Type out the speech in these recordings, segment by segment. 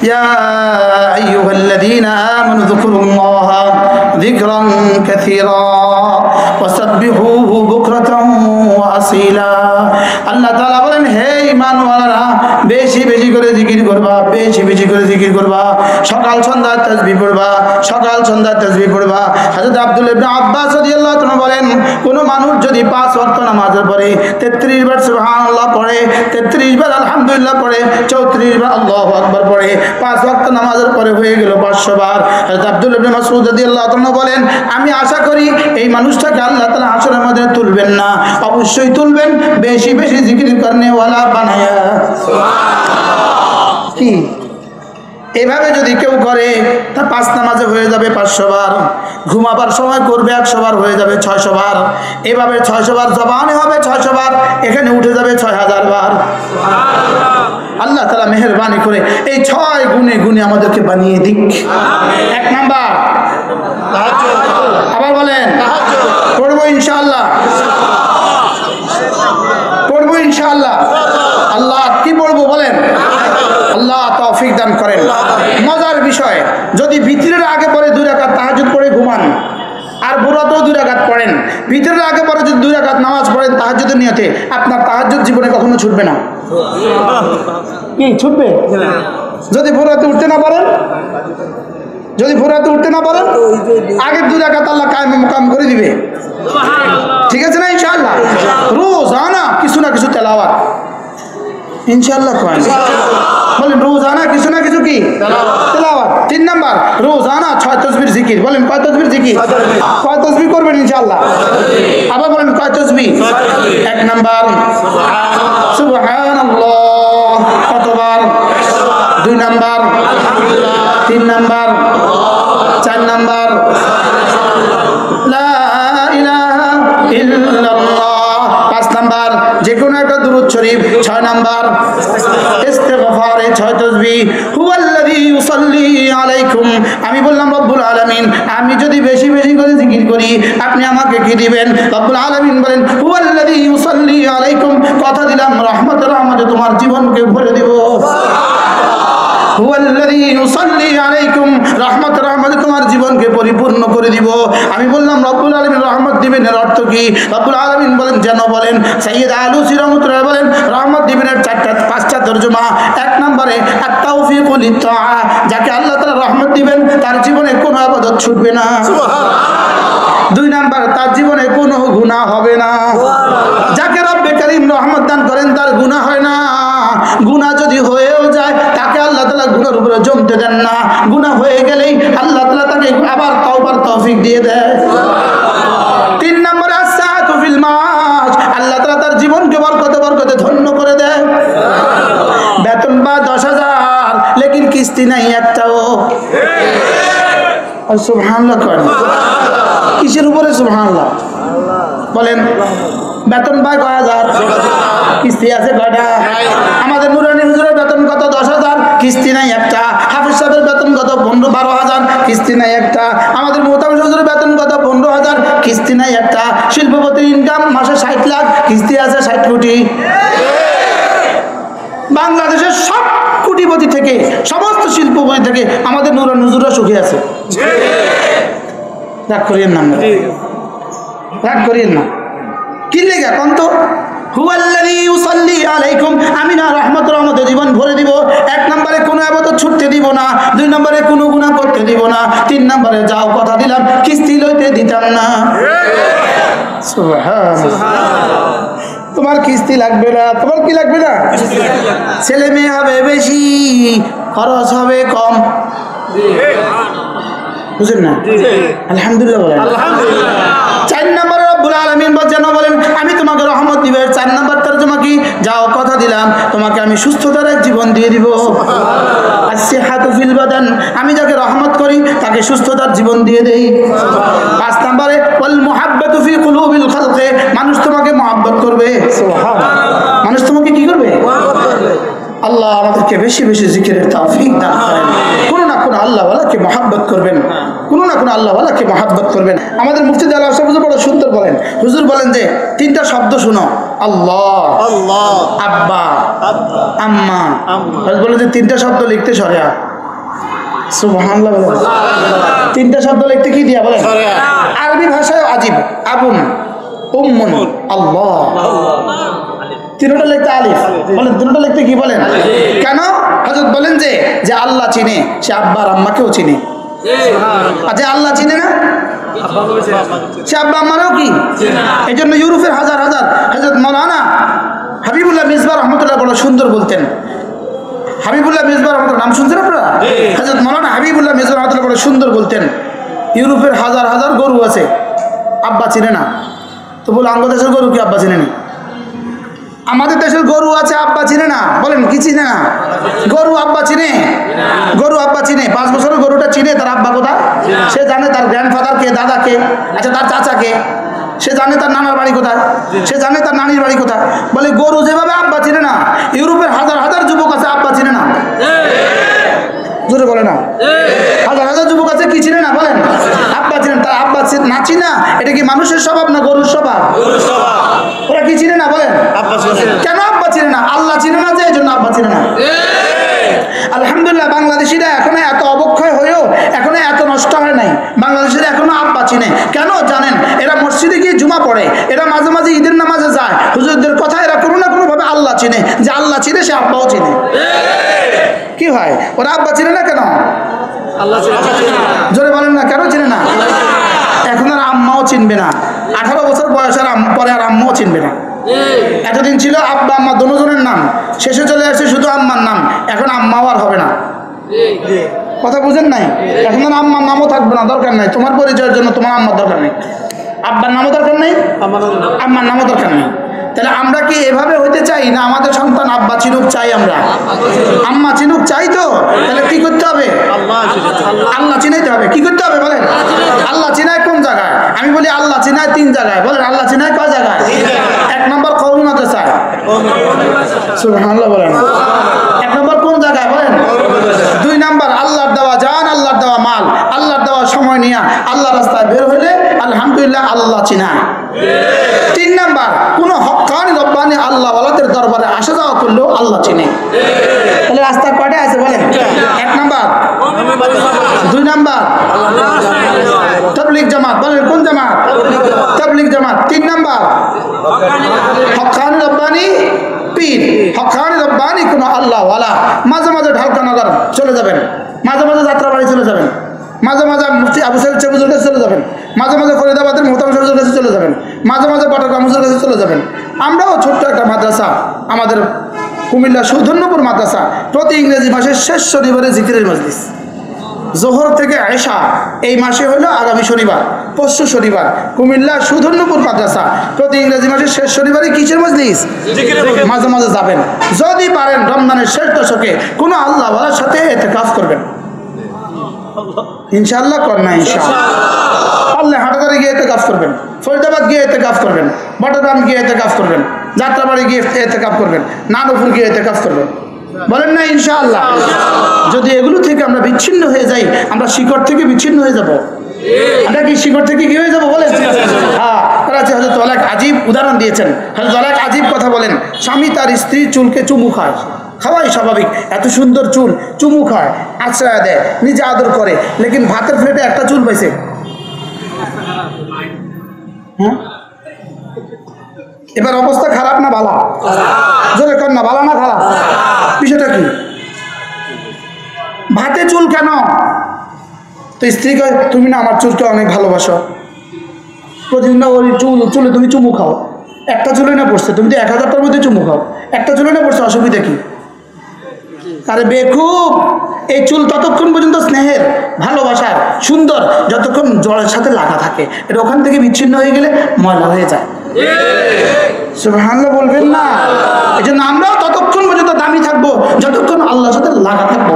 يا أيها الذين آمنوا اذكروا الله ذكرا كثيرا وسبحوه بكرة وأصيلا আল্লাহ তাআলা বলেন হে ঈমানওয়ালারা বেশি বেশি করে জিকির করবা, বেশি বেশি করে জিকির করবা, সকাল সন্ধ্যা তাসবিহ পড়বা, সকাল সন্ধ্যা তাসবিহ পড়বা। হযরত আব্দুল্লাহ ইবনে আব্বাস রাদিয়াল্লাহু তাআলা বলেন কোন মানুষ যদি 5 ওয়াক্ত নামাজের পরে 33 বার সুবহানাল্লাহ পড়ে, 33 বার আলহামদুলিল্লাহ পড়ে, 34 বার আল্লাহু আকবার পড়ে, 5 ওয়াক্ত নামাজের পরে হয়ে গেল 500 বার। হযরত আব্দুল্লাহ ইবনে মাসউদ রাদিয়াল্লাহু তাআলা বলেন আমি আশা করি এই মানুষটাকে আল্লাহ তাআলা হাশরের মধ্যে তুলবেন না, অবশ্যই তুলবেন বেশি বেশি জিকির করনে ওয়ালা বানায়া। সুবহানাল্লাহ। কি এভাবে যদি কেউ করে তা 5 নামাজে হয়ে যাবে 500 বার, ঘুমাবার সময় করবে 100 বার, হয়ে যাবে 600 বার, এভাবে 600 বার জবানে হবে 600 বার, এখানে উঠে যাবে 6000 বার। সুবহানাল্লাহ। আল্লাহ তাআলা মেহেরবানি করে এই 6 গুণে গুণে আমাদেরকে বানিয়ে দিক। আমিন। 1 নাম্বার তাহাজ্জুদ, আবার বলেন পড়বো ইনশাআল্লাহ, পড়বো ইনশাআল্লাহ। আল্লাহ কি পড়বো বলেন? আল্লাহ তৌফিক দান করেন। মজার বিষয়, যদি ভিতরের আগে পরে 2 রাকাত তাহাজ্জুদ পড়ে ঘুমান আর বুরাতেও 2 রাকাত পড়েন, ভিতরের আগে পরে যদি 2 রাকাত নামাজ পড়েন তাহাজ্জুদের নিয়তে, আপনার তাহাজ্জুদ জীবনে কখনো ছুটবে না। কি ছুটবে? যদি বুরাতে উঠতে না পারেন, যদি ভোরাতে উঠতে না পারেন, আগের 2 রাকাত আল্লাহ কায়েম মুকাম করে দিবে। ঠিক আছে না ইনশাআল্লাহ? রোজানা কিছু না কিছু তেলাওয়াত ইনশাআল্লাহ করেন, বলেন রোজানা কিছু না কিছু কি তেলাওয়াত। 3 নাম্বার রোজানা 6 তাসবিহ জিকির, বলেন কয় তাসবিহ জিকির? কয় তাসবিহ করবেন ইনশাআল্লাহ? আবার বলেন কয় তাসবিহ? 1 নাম্বার সুবহানাল্লাহ কতবার? 2 নাম্বার, 3 নাম্বার, 4 নাম্বার লা ইলাহা ইল্লাল্লাহ, 5 নাম্বার যে কোনো একটা দুরূদ শরীফ, 6 নাম্বার ইস্তিগফারে 6 তাসবিহ। হুয়াল্লাযী ইউসাল্লি আলাইকুম, আমি বললাম রব্বুল আলামিন আমি যদি বেশি বেশি করে জিকির করি আপনি আমাকে কি দিবেন? রব্বুল আলামিন বলেন হুয়াল্লাযী ইউসাল্লি আলাইকুম, কথা দিলাম রহমতের রহমতে তোমার জীবনকে ভরে দেব। হুয়াল্লাযী ইউসাল্লি আলাইকুম, রহমতের রহমতে তোমার জীবনকে পরিপূর্ণ করে দিব। আমি বললাম রব্বুল আলামিন রহমত দিবেন এর অর্থ কি? রব্বুল আলামিন বলেন যেন বলেন সাইয়্যিদ আলুসী রাহমাতুল্লাহ বলেন রহমত দিবেন এর 5টা তরজমা। 1 নম্বরে আত-তাওফীকু লিত-তাআ, যাকে আল্লাহ তাআলা রহমত দিবেন তার জীবনে কোনো ইবাদত ছুটবে না। সুবহানাল্লাহ। 2 নাম্বার তার জীবনে কোনো গুনাহ হবে না। যাকে রব্বে কারীম রহমত দান করেন তার গুনাহ হয় না, গুনাহ যদি হয়েও যায় তাকে আল্লাহ তাআলা গুনার উপরে জমতে দেন না, গুনাহ হয়ে গেলেই আল্লাহ তাআলা তাকে আবার তওবার তৌফিক দিয়ে দেয়। 3 নম্বরে আস-সাআতু ফিল মাআশ, আল্লাহ তাআলা তার জীবনকে বরকতে বরকতে ধন্য করে দেয়। বেতন বা 10,000 লেকিন কিস্তি নাই একটাও। সুবহানাল্লাহ করেন। কিসের উপরে সুবহানাল্লাহ বলেন? বেতন পায় কয় হাজার, কিস্তি আছে কয়টা? আমাদের নুরানি হুজুরের বেতন কত? 10,000, কিস্তি নাই একটা। হাফিজ সাহেবের বেতন কত? 12,000, কিস্তি নাই একটা। আমাদের মুহতামিম হুজুরের বেতন কত? 15,000, কিস্তি নাই একটা। শিল্পপতির ইনকাম মাসে 60 লাখ, কিস্তি আছে 60 কোটি। বাংলাদেশের সব কোটিপতি থেকে, সমস্ত শিল্পপতি থেকে আমাদের নুরানি হুজুররা সুখী আছে। রাগ করিয়েন না, রাগ করিয়েন না। কি লেগে কোন তো? হুয়াল্লাযী ইউসাল্লি আলাইকুম, আমি না রহমতের রহমতে জীবন ভরে দিব। 1 নম্বরে কোনো ইবাদত ছুটতে দিব না, 2 নম্বরে কোনো গুনাহ করতে দিব না, 3 নম্বরে যাও কথা দিলাম কিস্তি লইতে দিতাম না। সুবহানাল্লাহ। তোমার কিস্তি লাগবে না, তোমার কি লাগবে না? ছেলে মেয়ে হবে বেশি, খরচ হবে কম। বুঝেন না? আলহামদুলিল্লাহ বলেন আলহামদুলিল্লাহ। 4 নম্বরে রব্বুল আলামিন যেন বলেন আমি তোমাকে রহমত দিব। 4 নম্বর তরজমা কি? যাও কথা দিলাম তোমাকে আমি সুস্থতার এক জীবন দিয়ে দিব। আস-সিহাতু ফিল বাদান, আমি যাকে রহমত করি তাকে সুস্থতার জীবন দিয়ে দেই। 5 নম্বরে ওয়াল মুহাব্বাতু ফি কুলুবিল খালকি, মানুষ তোমাকে মহব্বত করবে। সুবহানাল্লাহ। মানুষ তোমাকে কি করবে? আল্লাহ আমাদেরকে বেশি বেশি জিকিরের তৌফিক দান করেন। কোনো না কোনো আল্লাহওয়ালাকে মহব্বত করবেন, কোনো না কোনো আল্লাহওয়ালাকে মহব্বত করবেন। আমাদের মুফতি আল্লাহ হুজুর বড় সুন্দর বলেন, হুজুর বলেন যে 3টা শব্দ শুনো, আল্লাহ, আল্লাহ, আব্বা, আম্মা। বলেন যে 3টা শব্দ লিখতে সরে সুবহানাল্লাহ বলেন। তিনটা শব্দ লিখতে কি দিয়া বলেন? আরবি ভাষায় আজিব, আবুন, উম্মুন, আল্লাহ। তিনটা লিখতে আলিফ বলেন, তিনটা লিখতে কি বলেন? কেন? হযরত বলেন যে আল্লাহ চিনে সে আব্বা আর আম্মাকেও চিনে। আচ্ছা, আল্লাহ চিনে না, সে আব্বা আম্মারও কি? এই জন্য ইউরোপের হাজার হাজার হযরত মাওলানা হাবিবুল্লাহ মিসবাহ রহমতুল্লাহ বড় সুন্দর বলতেন। হাবিবুল্লাহ মিসবাহ রহমতুল্লাহ নাম শুনছেন আপনারা? হযরত মাওলানা হাবিবুল্লাহ মিসবাহ রহমতুল্লাহ বড় সুন্দর বলতেন, ইউরোপের হাজার হাজার গরু আছে, আব্বা চিনে না। তো বলে আঙ্গ দেশের গরু কি আব্বা চিনে না? আমাদের দেশের গরু আছে, আব্বা চিনে না। বলেন কি চিনে না? গরু আব্বা চিনে, গরু আব্বা চিনে। 5 বছরের গরুটা চিনে তার আব্বা কোথায়, সে জানে তার গ্র্যান্ডফাদার কে, দাদা কে, আচ্ছা তার চাচা কে, সে জানে তার নানার বাড়ি কোথায়, সে জানে তার নানির বাড়ি কোথায়। বলে গরু যেভাবে আব্বা চিনে না, ইউরোপের হাজার হাজার যুবক আছে আব্বা চিনে না। জোরে বলে না, হাজার হাজার যুবক আছে কি চিনে না? বলেন আব্বা চিনেন। তার আব্বা না চিনা এটা কি মানুষের স্বভাব না গরুর স্বভাব? ওরা কি চিনে না? বলেন কেন আব্বা চিনে না? আল্লাহ চিনে না, যে এই জন্য আব্বা চিনে না। আলহামদুলিল্লাহ বাংলাদেশিরা এখনো এত অবক্ষয় হয়েও এখনো এত নষ্ট হয় নাই। বাংলাদেশিরা এখনো আব্বা চিনে। কেন জানেন? এরা মসজিদে গিয়ে জুমা পড়ে, এরা মাঝে মাঝে ঈদের নামাজে যায়, হুজুরদের কথা এরা কোনো না কোনো ভাবে আল্লাহ চিনে। যে আল্লাহ চিনে সে আব্বাও চিনে। কি হয়? ওরা আব্বা চিনে না কেন? আল্লাহ জোরে বলেন না, কেন চিনে না? এখন আর আম্মাও চিনবে না। 18 বছর বয়সের পরে আর আম্মাও চিনবে না। এতদিন ছিল আব্বা আম্মা দুজনের নাম, শেষে চলে আসছে শুধু আম্মার নাম। এখন আম্মাও আর হবে না। কথা বুঝেন নাই? এখন আর আম্মার নামও থাকবে না, দরকার নাই। তোমার পরিচয়ের জন্য তোমার আম্মার দরকার নেই, আব্বার নামও দরকার নেই, আম্মার নামও দরকার নেই। তাহলে আমরা কি এভাবে হইতে চাই না আমাদের সন্তান আব্বা চিনুক চাই, আমরা আম্মা চিনুক চাই? তো তাহলে কি করতে হবে? আল্লাহ চিনাইতে হবে। কি করতে হবে বলেন? আল্লাহ চিনায় কোন জায়গায়? আমি বলি আল্লাহ চিনায় 3 জায়গায়। বলেন আল্লাহ চিনায় কয় জায়গায়? 1 নম্বর কওমি মাদ্রাসায়। সুবহানাল্লাহ বলেন। 1 নম্বর কোন জায়গায় বলেন? 2 নম্বর আল্লাহর দেওয়া জান, আল্লাহর দেওয়া মাল, আল্লাহর দেওয়া সময় নিয়ে আল্লাহ রাস্তায় বের হইলে আলহামদুলিল্লাহ আল্লাহ চিনায়। 3 নম্বর কোন হক্কানি রব্বানি আল্লাহ ওয়ালাদের দরবারে আসা যাওয়া করলেও আল্লাহ চিনে। তাহলে রাস্তা কয়টা আছে বলেন? 1 নম্বর, 2 নম্বর তাবলীগ জামাত। বলেন কোন জামাত? তাবলীগ জামাত। 3 নম্বর হক্কানি রব্বানি পীর, হক্কানি রব্বানি কোন আল্লাহ ওয়ালা। মাঝে মাঝে ঢালকা নগর চলে যাবেন, মাঝে মাঝে যাত্রাবাড়ি চলে যাবেন, মাঝে মাঝে মুফতি আবু সাইদ হুজুরের কাছে চলে যাবেন, মাঝে মাঝে ফরিদাবাদের মুহতামিম হুজুরের কাছে চলে যাবেন, মাঝে মাঝে বটগ্রাম হুজুরের কাছে চলে যাবেন। আমরাও ছোট্ট একটা মাদ্রাসা, আমাদের কুমিল্লা সৌধন্যপুর মাদ্রাসা, প্রতি ইংরেজি মাসের শেষ শনিবারে জিকিরের মজলিস, জোহর থেকে আয়েশা। এই মাসে হলো আগামী শনিবার, পরশু শনিবার কুমিল্লা সৌধন্যপুর মাদ্রাসা প্রতি ইংরেজি মাসের শেষ শনিবারে কিসের মজলিস? মাঝে মাঝে যাবেন। যদি পারেন রমজানের শেষ দশকে কোনো আল্লাহ ওয়ালার সাথে ইতিকাফ করবেন, ইনশাআল্লাহ। কর না ইনশাআল্লাহ। আল্লাহ হাটাদারে গিয়ে ইতিকাফ করবেন, ফরিদাবাদ গিয়ে ইতিকাফ করবেন, বটগ্রাম গিয়ে ইতিকাফ করবেন, যাত্রাবাড়ি গিয়ে ইতিকাফ করবেন, নানুপুর গিয়ে ইতিকাফ করবেন। বলেন না ইনশাআল্লাহ। যদি এগুলো থেকে আমরা বিচ্ছিন্ন হয়ে যাই, আমরা শিকড় থেকে বিচ্ছিন্ন হয়ে যাব। আমরা কি শিকড় থেকে কি হয়ে যাবো বলেন? হ্যাঁ। হযরত ওয়ালাক আজীব উদাহরণ দিয়েছেন। হযরত ওয়ালাক আজীব কথা বলেন, স্বামী তার স্ত্রী চুলকে চুমু খায়, খাওয়াই স্বাভাবিক, এত সুন্দর চুল, চুমু খায়, আশ্রয় দেয়, নিজে আদর করে, লেকিন ভাতের প্লেটে একটা চুল পাইছে। হ্যাঁ, এবার অবস্থা খারাপ না ভালো? জোরে কর না, ভালো না খারাপ? বিষয়টা কি? ভাতে চুল কেন? তো স্ত্রী কয় তুমি না আমার চুলকে অনেক ভালোবাসো, প্রতিদিন না ওই চুলে তুমি চুমু খাও, একটা চুলে না পড়ছে, তুমি তো 1000টার মধ্যে চুমু খাও, একটা চুলে না পড়ছে, অসুবিধা কি? আরে বেকুব, এই চুল ততক্ষণ পর্যন্ত স্নেহের, ভালোবাসার, সুন্দর, যতক্ষণ জলের সাথে লাগা থাকে। এটা ওখান থেকে বিচ্ছিন্ন হয়ে গেলে ময়লা হয়ে যায়। সুবহানাল্লাহ বলবেন না? এই জন্য আমরাও ততক্ষণ পর্যন্ত দামি থাকবো যতক্ষণ আল্লাহর সাথে লাগা থাকবো।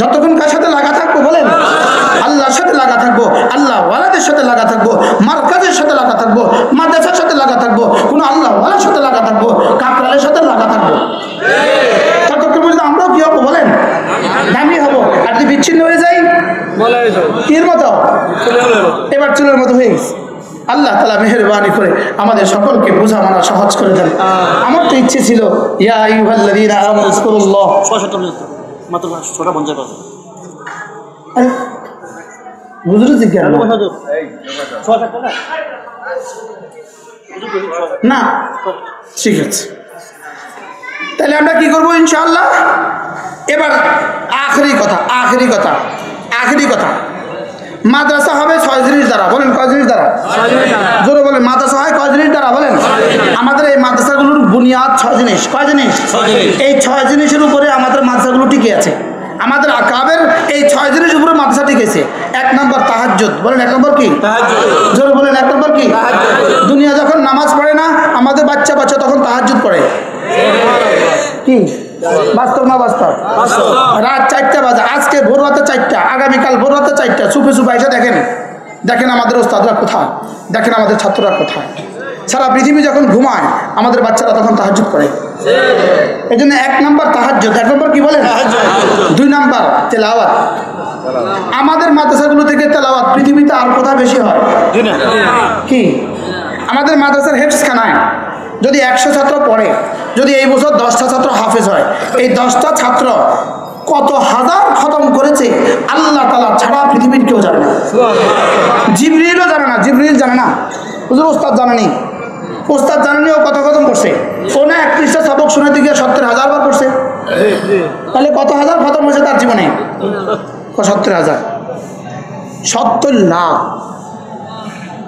যতক্ষণ কার সাথে লাগা থাকবো বলেন? আল্লাহর সাথে লাগা থাকবো, আল্লাহ ওয়ালাদের সাথে লাগা থাকবো, মার্কাজের সাথে লাগা থাকবো, মাদ্রাসার সাথে লাগা থাকবো, কোনো আল্লাহ ওয়ালার সাথে লাগা থাকবো, কাকরালের সাথে লাগা থাকবো। ততক্ষণ পর্যন্ত আমরাও কি হবো বলেন? দামি হবো। আর যদি বিচ্ছিন্ন হয়ে যাই কির মতো? এবার চুলের মতো হয়ে গেছে। আল্লাহ তাআলা মেহেরবানি করে আমাদের সকলকে বোঝা মানা সহজ করে দেন। আমার তো ইচ্ছে ছিল ইয়া আইয়ুহাল্লাযীনা আমানু যকুরুল্লাহ, মাত্র 6টা 50 হুজুর জিজ্ঞাসা না, ঠিক আছে। তাহলে আমরা কি করবো ইনশাআল্লাহ? এবার আখেরি কথা মাদ্রাসা হবে 6 জিনিস দ্বারা। বলেন কয় জিনিস দ্বারা? জোরে বলেন। মাদ্রাসা হয় কয় জিনিস দ্বারা? বলেন। আমাদের এই মাদ্রাসাগুলোর বুনিয়াদ 6 জিনিস। কয় জিনিস? এই 6 জিনিসের উপরে আমাদের মাদ্রাসাগুলো টিকে আছে। আমাদের আকাবের এই 6 জিনিসের উপরে মাদ্রাসা টিকেছে। 1 নম্বর তাহাজ্জুদ। বলেন 1 নম্বর কি? জোরে বলেন 1 নম্বর কি? দুনিয়া যখন নামাজ পড়ে না, আমাদের বাচ্চা তখন তাহাজ্জুদ পড়ে। কি বাস্তব না বাস্তব? রাত 4টা বাজে, আজকে ভোর রাতে 4টা, আগামীকাল ভোর রাতে 4টা, চুপে এসে দেখেন আমাদের ওস্তাদরা কোথায়, দেখেন আমাদের ছাত্ররা কোথায়। সারা পৃথিবী যখন ঘুমায়, আমাদের বাচ্চারা তখন তাহাজ্জুদ করে। এই জন্য 1 নম্বর তাহাজ্জুদ। 1 নম্বর কি বলেন? 2 নম্বর তেলাওয়াত। আমাদের মাদ্রাসাগুলো থেকে তেলাওয়াত পৃথিবীতে আর কোথায় বেশি হয়? কি আমাদের মাদ্রাসার হেফজখানায় যদি 100 ছাত্র পড়ে, যদি এই বছর 10টা ছাত্র হাফেজ হয়, এই 10টা ছাত্র কত হাজার খতম করেছে আল্লাহ তাআলা ছাড়া পৃথিবীর কেউ জানে না। জিবরিলও জানে না। জিবরিল জানে না, হুজুর ওস্তাদ জানেনি। ওস্তাদ জানেনি ও কত খতম করছে। ও না 1 পৃষ্ঠা সবক শোনাতে গিয়ে 70,000 বার করছে। তাহলে কত হাজার খতম হয়েছে তার জীবনে? 70,000, 70 লাখ,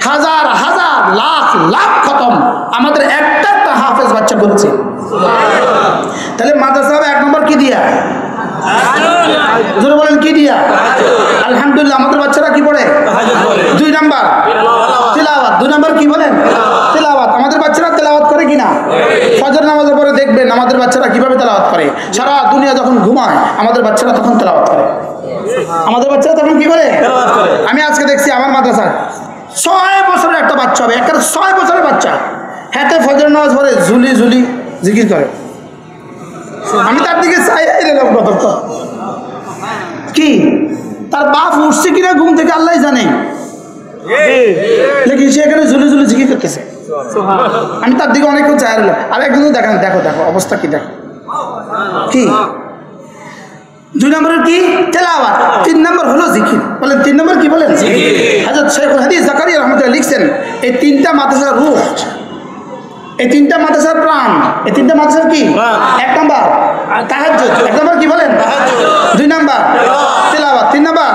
হাজার হাজার লাখ লাখ খতম আমাদের একটা হাফেজ বাচ্চা করেছে। তাহলে মাদ্রাসা হবে 1 নম্বর কি দিয়া? জোরে বলেন কি দিয়া? আলহামদুলিল্লাহ। আমাদের বাচ্চারা কি পড়ে? 2 নম্বর তিলাওয়াত। 2 নম্বর কি বলেন? তিলাওয়াত। আমাদের বাচ্চারা তেলাওয়াত করে কিনা? ফজর নামাজের পরে দেখবেন আমাদের বাচ্চারা কিভাবে তেলাওয়াত করে। সারা দুনিয়া যখন ঘুমায়, আমাদের বাচ্চারা তখন তেলাওয়াত করে। আমাদের বাচ্চারা তখন কি করে? আমি আজকে দেখছি আমার মাদ্রাসায় 6 বছরের একটা বাচ্চা হবে, একটা 6 বছরের বাচ্চা, হাতে ফজর নামাজ পড়ে ঝুলি জিকির করে। আমি তার দিকে চাই এলাম কত কি তার বাপ উঠছে কিনা ঘুম থেকে আল্লাহ জানে, লেকিন সে এখানে ঝুলি জিকির করতেছে। আমি তার দিকে অনেকক্ষণ চাই এলাম। আর একজন দেখান, দেখো অবস্থা কি, দেখো কি। 2 নম্বরের কি? তেলাওয়াত। 3 নম্বর হলো জিকির। বলেন 3 নম্বর কি বলেন? হযরত শেখুল হাদিস জাকারিয়া রাহমাতুল্লাহ লিখছেন, এই 3টা মাদ্রাসার রূহ, এই 3টা মাদ্রাসার প্রাণ। এই 3টা মাদ্রাসার কি? 1 নম্বর তাহাজ্জুদ। 1 নম্বর কি বলেন? 2 নম্বর তেলাওয়াত। 3 নম্বর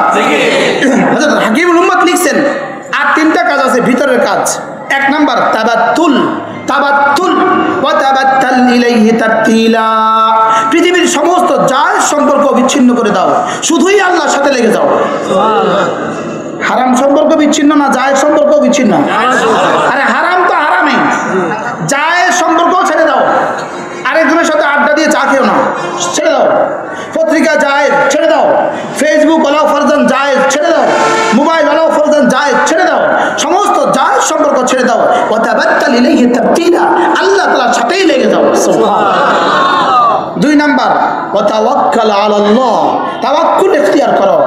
হযরত হাকিমুল উম্মত লিখছেন, আর 3টা কাজ আছে ভিতরের কাজ। 1 নম্বর তাবাত্তুল ওয়া তাবাত্তাল ইলাইহি তাবতিলা। পৃথিবীর সমস্ত জায়েজ সম্পর্ক বিচ্ছিন্ন করে দাও, শুধুই আল্লাহর সাথে লেগে যাও। হারাম সম্পর্ক বিচ্ছিন্ন না, জায়েজ সম্পর্ক বিচ্ছিন্ন? আরে হারাম তো হারামই, জায়েজ সম্পর্ক ছেড়ে দাও। আরেকজনের সাথে আড্ডা দিয়ে চা খেও না, ছেড়ে দাও। পত্রিকা জায়েজ, ছেড়ে দাও। ফেসবুক ওয়ালাও ফরজান জায়েজ, ছেড়ে দাও। মোবাইল ওয়ালাও ফরজান জায়েজ, ছেড়ে দাও। সমস্ত জায়েজ সম্পর্ক ছেড়ে দাও। ওয়া তাবাত্তাল ইলাইহি তাবতিলা। আল্লাহ তাআলার সাথেই লেগে যাও। সুবহানাল্লাহ। 2 নম্বর ওয়া তাওয়াক্কাল আলাল্লাহ। তাওয়াক্কুল ইখতিয়ার করো,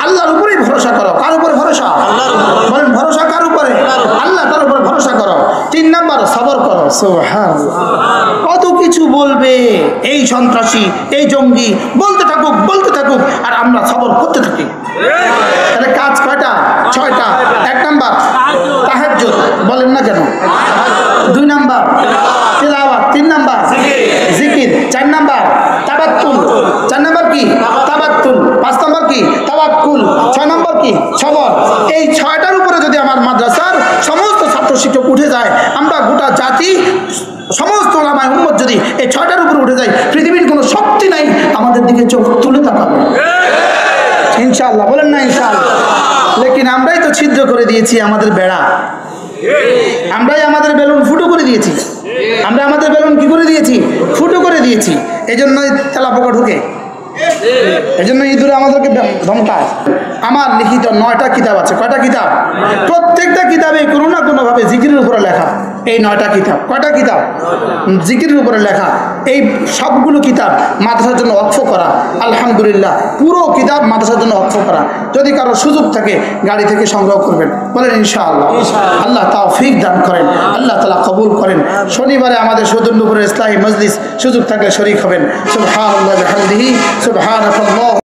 আল্লাহর উপরেই ভরসা করো। কার উপরে ভরসা? আল্লাহর উপরে। বলেন ভরসা কার উপরে? আল্লাহ তাআলার উপরে ভরসা করো। 3 নম্বর সবর করো। সুবহানাল্লাহ। কত কিছু বলবে এই সন্ত্রাসী, এই জঙ্গি, বলতে থাকুক আর আমরা সবর করতে থাকি। তাহলে কাজ কয়টা? 6টা। 1 নম্বর তাহাজ্জুদ, বলেন না কেন? 2 নম্বর তিলাওয়াত। 3 নম্বর জিকির। 4 নম্বর তাবাত্তুল। 4 নম্বর কি? তাবাত্তুল। 5 নম্বর কি? তাওয়াক্কুল। 6 নম্বর কি? সবর। এই 6টার উপরে যদি আমার মাদ্রাসার সমস্ত ছাত্র শিক্ষক উঠে যায়, আমরা গোটা জাতি সমস্ত ওলামায়ে উম্মত যদি এই 6টার উপরে উঠে যায়, পৃথিবীর কোনো শক্তি নাই আমাদের দিকে চোখ তুলে তাকাবে। ইনশাআল্লাহ, বলেন না ইনশাআল্লাহ। লেকিন আমরাই তো ছিদ্র করে দিয়েছি আমাদের বেড়া, আমরাই আমাদের বেলুন ফুটো করে দিয়েছি। আমরা আমাদের বেলুন কি করে দিয়েছি? ফুটো করে দিয়েছি। এই জন্যই তেলাপোকা ঢুকে, এই জন্য ইঁদুরে আমাদেরকে ধমকায়। আমার লিখিত 9টা কিতাব আছে। কয়টা কিতাব? প্রত্যেকটা কিতাবে কোনো না কোনোভাবে জিকিরের উপরে লেখা। এই 9টা কিতাব, কয়টা কিতাব? জিকিরের উপরে লেখা। এই সবগুলো কিতাব মাদ্রাসার জন্য ওয়াকফ করা। আলহামদুলিল্লাহ, পুরো কিতাব মাদ্রাসার জন্য ওয়াকফ করা। যদি কারো সুযোগ থাকে গাড়ি থেকে সংগ্রহ করবেন, বলেন ইনশাআল্লাহ। আল্লাহ তাওফিক দান করেন, আল্লাহ তাআলা কবুল করেন। শনিবারে আমাদের সদরনগরের ইসলামী মজলিস, সুযোগ থাকলে শরীক হবেন। সুবহানাল্লাহি ওয়া বিহামদিহি, সুবহানাল্লাহ।